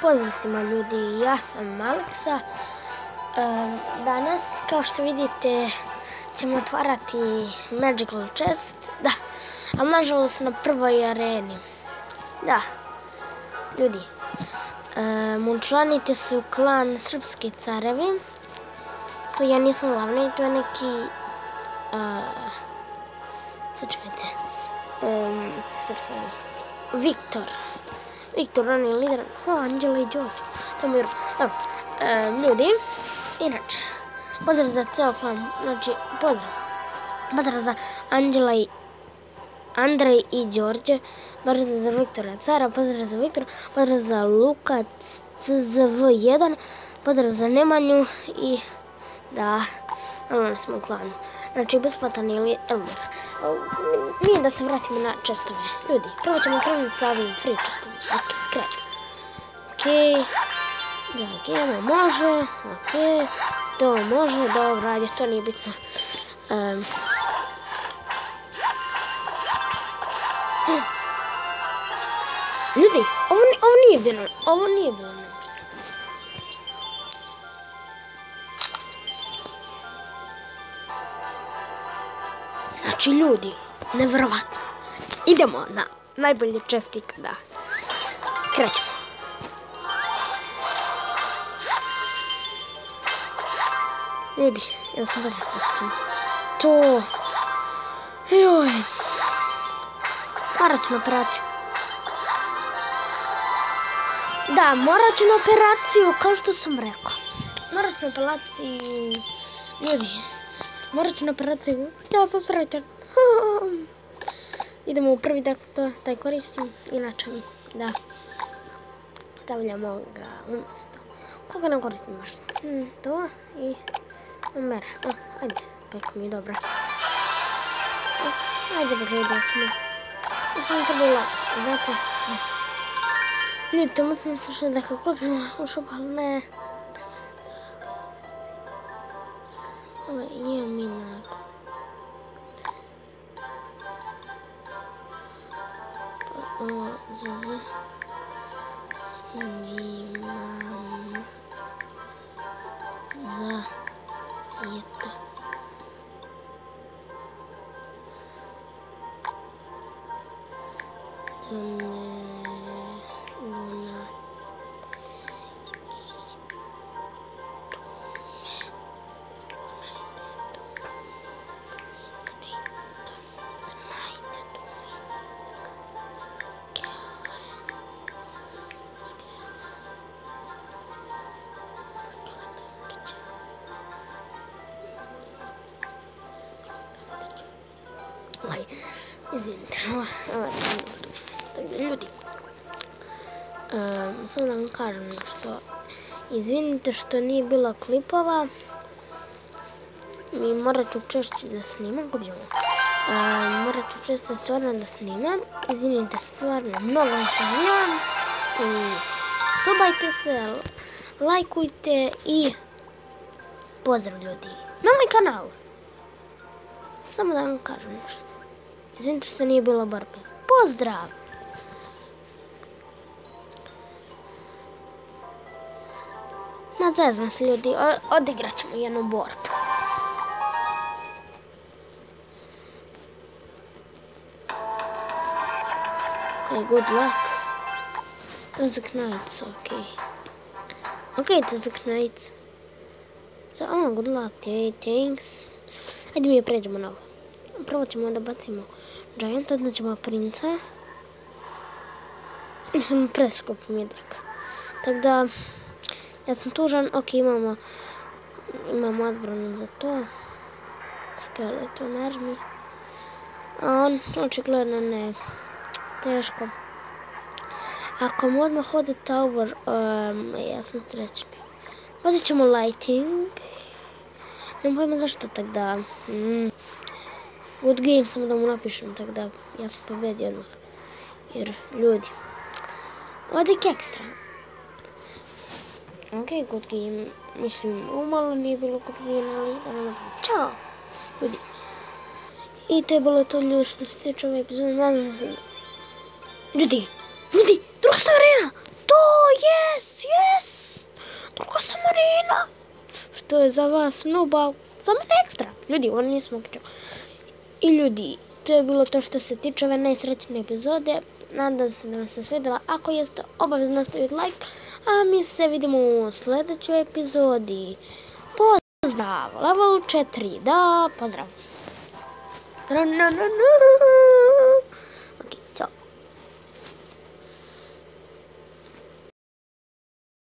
Pozdrav svima ljudi, ja sam Aleksa. Danas, kao što vidite, ćemo otvarati Magical Chest. Da, ali nažalost na prvoj areni. Da, ljudi, učlanite se u klan Srpski carevi. To ja nisam glavni, to je neki... Sačekajte. Viktor, on je lider. Anđela i Đorđe. Dobro, ljudi, inače, pozdrav za ceo klan, znači, pozdrav za Anđela i Andrej i Đorđe, pozdrav za Viktora Cara, pozdrav za Viktora, pozdrav za Luka CZV1, pozdrav za Nemanju i da, ono smo u klanu. Znači, besplatan je Elmer. Mi da se vratimo na čestove. Ljudi, prvo ćemo krenuti sa ovim free čestovima. Ok, krećemo. Ok, da, gemo može, ok, to može, dobro, ajde, to nije bitno. Ljudi, ovo nije bilo, Znači, ljudi, nevjerovatno. Idemo na najbolje česti ikada. Krećemo. Ljudi, ja sam baš srčan. To... Joj. Morat ću na operaciju. Da, morat ću na operaciju, kao što sam rekao. Morat ću na operaciju... Ljudi, morat ću na operaciju. Ja sam srećan. Idemo u prvi dan, taj koristim. Inače, da. Stavljamo ga umjesto. Koga ne koristim baš? To i... Mere. Ajde, peko mi je dobra. Ajde, pogledat ćemo. Mislim to bilo, znate. Vidite, moc sam slušala da kako kupimo u šupu, ali ne. Ovo je minak. ZZ. Snimam. Za. Jeta. Izvinite, ljudi, samo da vam kažem nešto, izvinite što nije bilo klipova, mi morat ću češće da snimam, morat ću češće stvarno da snimam, izvinite stvarno, mnogo vam se izvinjam i subajte se, lajkujte i pozdrav ljudi na moj kanal, samo da vam kažem nešto. Izvinite što nije bilo borbe. Pozdrav! Ma zezam se ljudi, odigrat ćemo jednu borbu. Ok, good luck. Tezak knights, ok. Ok, tezak knights. So, good luck, okay, thanks. Ajde mi pređemo na ovo. Prvo ćemo da bacimo Giant, onda ćemo princa. I sam preskup mjedak. Tako da, ja sam tužan, ok, imamo odbranu za to. Skeleton army. A on, očigledno ne. Teško. Ako mu odmah ode tower, ja sam srećni. Vodit ćemo lighting. Ne pojma zašto, tako da... Good game, samo da mu napišem, tako da ja sam pobedio odmah. Jer, ljudi, odik ekstra. Ok, good game, mislim, umalo nije bilo good game, ali da ne napravim. Ćao, ljudi. I to je bilo to, ljudi, što se tiče ove epizode. Ljudi, druga arena! to, yes! Druga Samarina! Što je za vas nuba, za mene ekstra. Ljudi, ovo nije smokićo. I ljudi, to je bilo to što se tiče ove najsrećnije epizode. Nadam se da vam se svidjela. Ako jeste, obavezno stavite like. A mi se vidimo u sljedećoj epizodi. Pozdrav! Level 4, da, pozdrav!